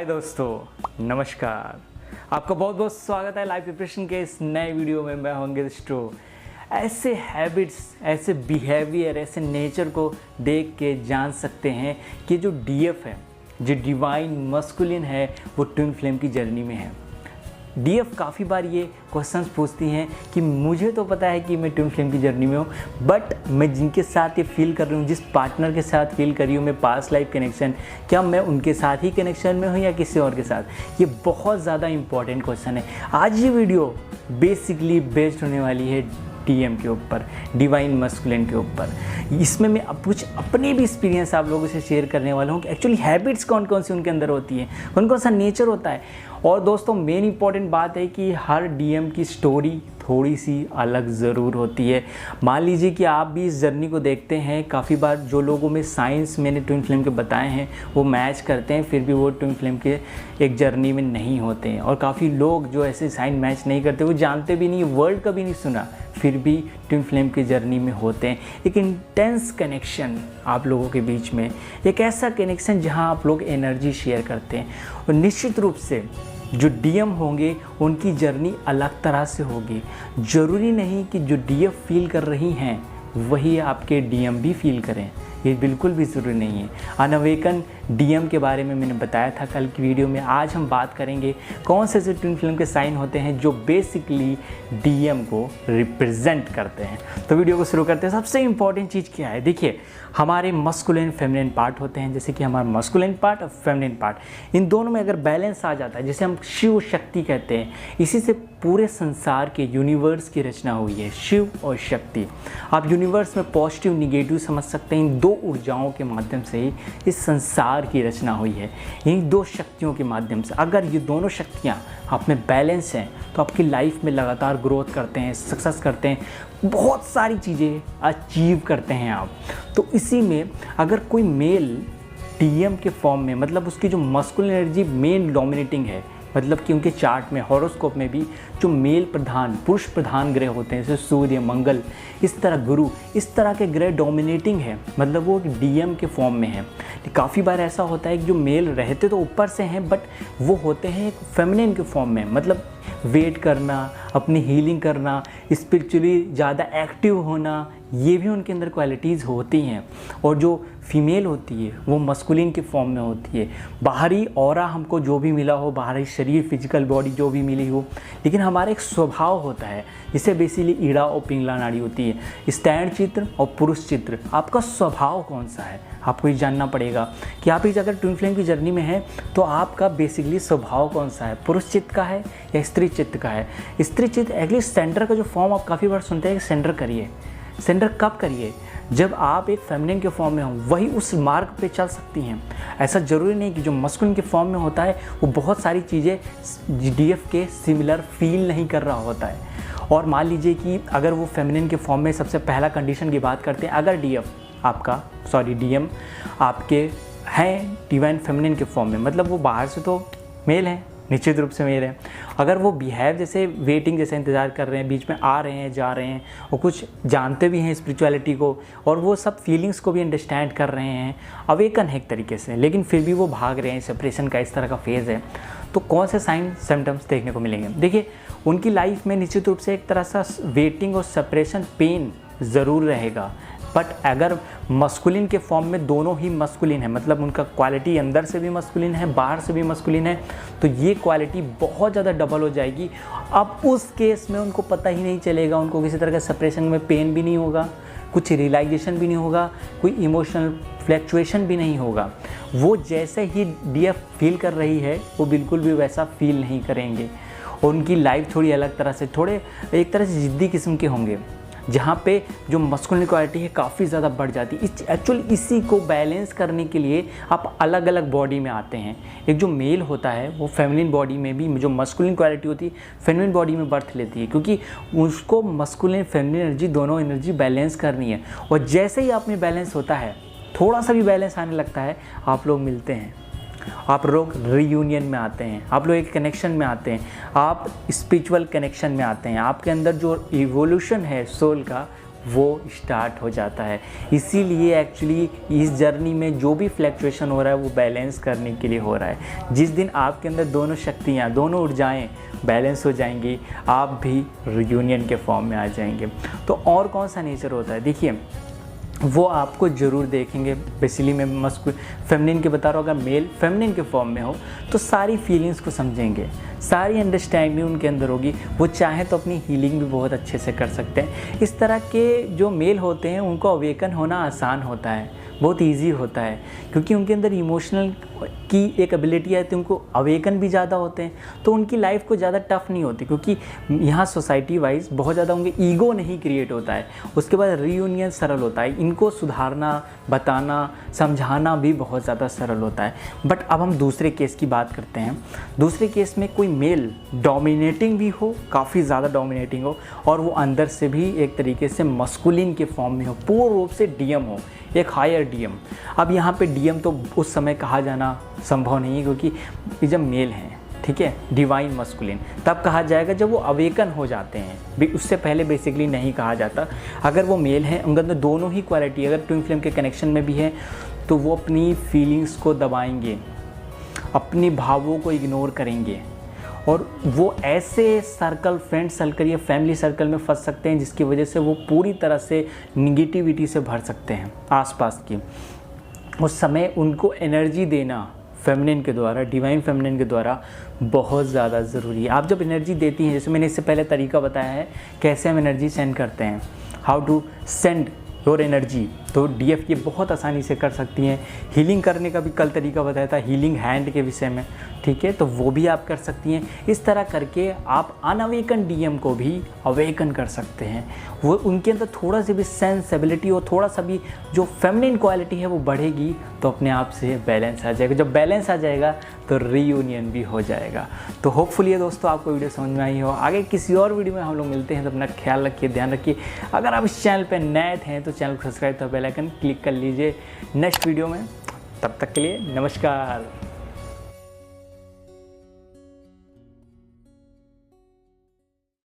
दोस्तों, नमस्कार। आपका बहुत बहुत स्वागत है लाइफ प्रिपरेशन के इस नए वीडियो में। मैं अंकित स्टो। ऐसे हैबिट्स, ऐसे बिहेवियर, ऐसे नेचर को देख के जान सकते हैं कि जो डीएफ है, जो डिवाइन मस्कुलिन है, वो ट्विन फ्लेम की जर्नी में है। डीएफ काफ़ी बार ये क्वेश्चंस पूछती हैं कि मुझे तो पता है कि मैं ट्विन फ्लेम की जर्नी में हूँ, बट मैं जिनके साथ ये फील कर रही हूँ, जिस पार्टनर के साथ फील कर रही हूँ मैं पास्ट लाइफ कनेक्शन, क्या मैं उनके साथ ही कनेक्शन में हूँ या किसी और के साथ? ये बहुत ज़्यादा इंपॉर्टेंट क्वेश्चन है। आज ये वीडियो बेसिकली बेस्ड होने वाली है डीएम के ऊपर, डिवाइन मस्कुलिन के ऊपर। इसमें मैं अब कुछ अपने भी एक्सपीरियंस आप लोगों से शेयर करने वाला हूँ कि एक्चुअली हैबिट्स कौन कौन सी उनके अंदर होती हैं, कौन कौन सा नेचर होता है। और दोस्तों, मेन इंपॉर्टेंट बात है कि हर डीएम की स्टोरी थोड़ी सी अलग ज़रूर होती है। मान लीजिए कि आप भी इस जर्नी को देखते हैं, काफ़ी बार जो लोगों में साइंस मैंने ट्विन फ्लेम के बताए हैं वो मैच करते हैं, फिर भी वो ट्विन फ्लेम के एक जर्नी में नहीं होते हैं। और काफ़ी लोग जो ऐसे साइन मैच नहीं करते, वो जानते भी नहीं, वर्ड कभी नहीं सुना, फिर भी ट्विन फ्लेम की जर्नी में होते हैं। एक इंटेंस कनेक्शन आप लोगों के बीच में, एक ऐसा कनेक्शन जहां आप लोग एनर्जी शेयर करते हैं। और निश्चित रूप से जो डीएम होंगे उनकी जर्नी अलग तरह से होगी। ज़रूरी नहीं कि जो डीएफ फील कर रही हैं वही आपके डीएम भी फील करें, ये बिल्कुल भी ज़रूरी नहीं है। अनअवेकन डीएम के बारे में मैंने बताया था कल की वीडियो में। आज हम बात करेंगे कौन से ऐसे ट्विन फ्लेम के साइन होते हैं जो बेसिकली डीएम को रिप्रेजेंट करते हैं। तो वीडियो को शुरू करते हैं। सबसे इंपॉर्टेंट चीज़ क्या है, देखिए, हमारे मस्कुलिन फेमिनिन पार्ट होते हैं, जैसे कि हमारा मस्कुलिन पार्ट और फेमिनिन पार्ट, इन दोनों में अगर बैलेंस आ जाता है, जिसे हम शिव शक्ति कहते हैं, इसी से पूरे संसार के यूनिवर्स की रचना हुई है, शिव और शक्ति। आप यूनिवर्स में पॉजिटिव निगेटिव समझ सकते हैं। इन दो ऊर्जाओं के माध्यम से ही इस संसार की रचना हुई है, इन दो शक्तियों के माध्यम से। अगर ये दोनों शक्तियाँ आप में बैलेंस हैं तो आपकी लाइफ में लगातार ग्रोथ करते हैं, सक्सेस करते हैं, बहुत सारी चीज़ें अचीव करते हैं आप। तो इसी में अगर कोई मेल डीएम के फॉर्म में, मतलब उसकी जो मस्कुलिन एनर्जी मेन डोमिनेटिंग है, मतलब कि उनके चार्ट में, हॉरोस्कोप में भी जो मेल प्रधान, पुरुष प्रधान ग्रह होते हैं, जैसे सूर्य, मंगल, इस तरह गुरु, इस तरह के ग्रह डोमिनेटिंग है, मतलब वो डीएम के फॉर्म में है। काफ़ी बार ऐसा होता है कि जो मेल रहते तो ऊपर से हैं, बट वो होते हैं एक फेमिनिन के फॉर्म में, मतलब वेट करना, अपनी हीलिंग करना, स्पिरिचुअली ज़्यादा एक्टिव होना, ये भी उनके अंदर क्वालिटीज़ होती हैं। और जो फीमेल होती है वो मस्कुलिन के फॉर्म में होती है। बाहरी ऑरा हमको जो भी मिला हो, बाहरी शरीर, फिजिकल बॉडी जो भी मिली हो, लेकिन हमारा एक स्वभाव होता है, जिसे बेसिकली ईड़ा और पिंगला नाड़ी होती है। स्टैंड चित्र और पुरुष चित्र, आपका स्वभाव कौन सा है आपको ये जानना पड़ेगा कि आप अगर ट्विन फ्लेम की जर्नी में हैं तो आपका बेसिकली स्वभाव कौन सा है, पुरुष चित्त का है या स्त्री चित्त का है। स्त्री चित्त एक्चुअली सेंटर का जो फॉर्म आप काफ़ी बार सुनते हैं कि सेंटर करिए। सेंटर कब करिए? जब आप एक फेमिनिन के फॉर्म में हो, वही उस मार्ग पे चल सकती हैं। ऐसा ज़रूरी नहीं कि जो मस्कुलिन के फॉर्म में होता है वो बहुत सारी चीज़ें डीएफ के सिमिलर फील नहीं कर रहा होता है। और मान लीजिए कि अगर वो फेमिनिन के फॉर्म में, सबसे पहला कंडीशन की बात करते हैं, अगर डीएम आपके हैं डिवाइन फेमिनिन के फॉर्म में, मतलब वो बाहर से तो मेल हैं, निश्चित रूप से मेल है। अगर वो बिहेव जैसे वेटिंग जैसे इंतज़ार कर रहे हैं, बीच में आ रहे हैं, जा रहे हैं, वो कुछ जानते भी हैं स्पिरिचुअलिटी को, और वो सब फीलिंग्स को भी अंडरस्टैंड कर रहे हैं, अवेकन है एक तरीके से, लेकिन फिर भी वो भाग रहे हैं, सेपरेशन का इस तरह का फेज़ है, तो कौन से साइन सिम्टम्स देखने को मिलेंगे? देखिए, उनकी लाइफ में निश्चित रूप से एक तरह सा वेटिंग और सेपरेशन पेन ज़रूर रहेगा। बट अगर मस्कुलिन के फॉर्म में दोनों ही मस्कुलिन है, मतलब उनका क्वालिटी अंदर से भी मस्कुलिन है, बाहर से भी मस्कुलिन है, तो ये क्वालिटी बहुत ज़्यादा डबल हो जाएगी। अब उस केस में उनको पता ही नहीं चलेगा, उनको किसी तरह का सेपरेशन में पेन भी नहीं होगा, कुछ रियलाइजेशन भी नहीं होगा, कोई इमोशनल फ्लैक्चुएशन भी नहीं होगा। वो जैसे ही डीएफ फील कर रही है वो बिल्कुल भी वैसा फील नहीं करेंगे। और उनकी लाइफ थोड़ी अलग तरह से, थोड़े एक तरह से ज़िद्दी किस्म के होंगे, जहाँ पे जो मस्कुलिन क्वालिटी है काफ़ी ज़्यादा बढ़ जाती है। एक्चुअली इसी को बैलेंस करने के लिए आप अलग अलग बॉडी में आते हैं। एक जो मेल होता है वो फेमिनिन बॉडी में भी, जो मस्कुलिन क्वालिटी होती है फेमिनिन बॉडी में बर्थ लेती है, क्योंकि उसको मस्कुलिन फेमिनिन एनर्जी, दोनों एनर्जी बैलेंस करनी है। और जैसे ही आप में बैलेंस होता है, थोड़ा सा भी बैलेंस आने लगता है, आप लोग मिलते हैं, आप लोग रीयूनियन में आते हैं, आप लोग एक कनेक्शन में आते हैं, आप स्पिरिचुअल कनेक्शन में आते हैं। आपके अंदर जो इवोल्यूशन है सोल का, वो स्टार्ट हो जाता है। इसीलिए एक्चुअली इस जर्नी में जो भी फ्लक्चुएशन हो रहा है वो बैलेंस करने के लिए हो रहा है। जिस दिन आपके अंदर दोनों शक्तियाँ, दोनों ऊर्जाएँ बैलेंस हो जाएंगी, आप भी रियूनियन के फॉर्म में आ जाएंगे। तो और कौन सा नेचर होता है, देखिए वो आपको ज़रूर देखेंगे। बेसिकली मैं फेमिनिन के बता रहा हूँ, अगर मेल फेमिनिन के फॉर्म में हो तो सारी फीलिंग्स को समझेंगे, सारी अंडरस्टैंडिंग उनके अंदर होगी। वो चाहे तो अपनी हीलिंग भी बहुत अच्छे से कर सकते हैं। इस तरह के जो मेल होते हैं उनको अवेकन होना आसान होता है, बहुत इजी होता है, क्योंकि उनके अंदर इमोशनल की एक एबिलिटी है, तो उनको अवेकन भी ज़्यादा होते हैं, तो उनकी लाइफ को ज़्यादा टफ नहीं होती, क्योंकि यहाँ सोसाइटी वाइज बहुत ज़्यादा उनके ईगो नहीं क्रिएट होता है। उसके बाद रियूनियन सरल होता है, इनको सुधारना, बताना, समझाना भी बहुत ज़्यादा सरल होता है। बट अब हम दूसरे केस की बात करते हैं। दूसरे केस में कोई मेल डोमिनेटिंग भी हो, काफ़ी ज़्यादा डोमिनेटिंग हो, और वो अंदर से भी एक तरीके से मस्कुलिन के फॉर्म में हो, पूर्ण रूप से डीएम हो, एक हायर डीएम। अब यहाँ पे डीएम तो उस समय कहा जाना संभव नहीं है, क्योंकि ये जब मेल हैं, ठीक है, डिवाइन मस्कुलिन, तब कहा जाएगा जब वो अवेकन हो जाते हैं। उससे पहले बेसिकली नहीं कहा जाता। अगर वो मेल हैं, उनके अंदर दोनों ही क्वालिटी अगर ट्विन फ्लेम के कनेक्शन में भी है, तो वो अपनी फीलिंग्स को दबाएंगे, अपने भावों को इग्नोर करेंगे, और वो ऐसे सर्कल, फ्रेंड सर्कल या फैमिली सर्कल में फंस सकते हैं जिसकी वजह से वो पूरी तरह से निगेटिविटी से भर सकते हैं आसपास की। उस समय उनको एनर्जी देना फेमिनिन के द्वारा, डिवाइन फेमिनिन के द्वारा बहुत ज़्यादा ज़रूरी है। आप जब एनर्जी देती हैं, जैसे मैंने इससे पहले तरीका बताया है कैसे हम एनर्जी सेंड करते हैं, how to send your energy, तो डीएफ ये बहुत आसानी से कर सकती हैं। हीलिंग करने का भी कल तरीका बताया था, हीलिंग हैंड के विषय में, ठीक है, तो वो भी आप कर सकती हैं। इस तरह करके आप अनअवेकन डीएम को भी अवेकन कर सकते हैं। वो उनके अंदर थोड़ा सी भी सेंसिबिलिटी और थोड़ा सा भी जो फेमिनिन क्वालिटी है वो बढ़ेगी, तो अपने आप से बैलेंस आ जाएगा। जब बैलेंस आ जाएगा तो रीयूनियन भी हो जाएगा। तो होपफुली दोस्तों आपको वीडियो समझ में आई हो। आगे किसी और वीडियो में हम लोग मिलते हैं, तो अपना ख्याल रखिए, ध्यान रखिए। अगर आप इस चैनल पर नए हैं तो चैनल को सब्सक्राइब, तो बेल आइकन क्लिक कर लीजिए नेक्स्ट वीडियो में। तब तक के लिए नमस्कार।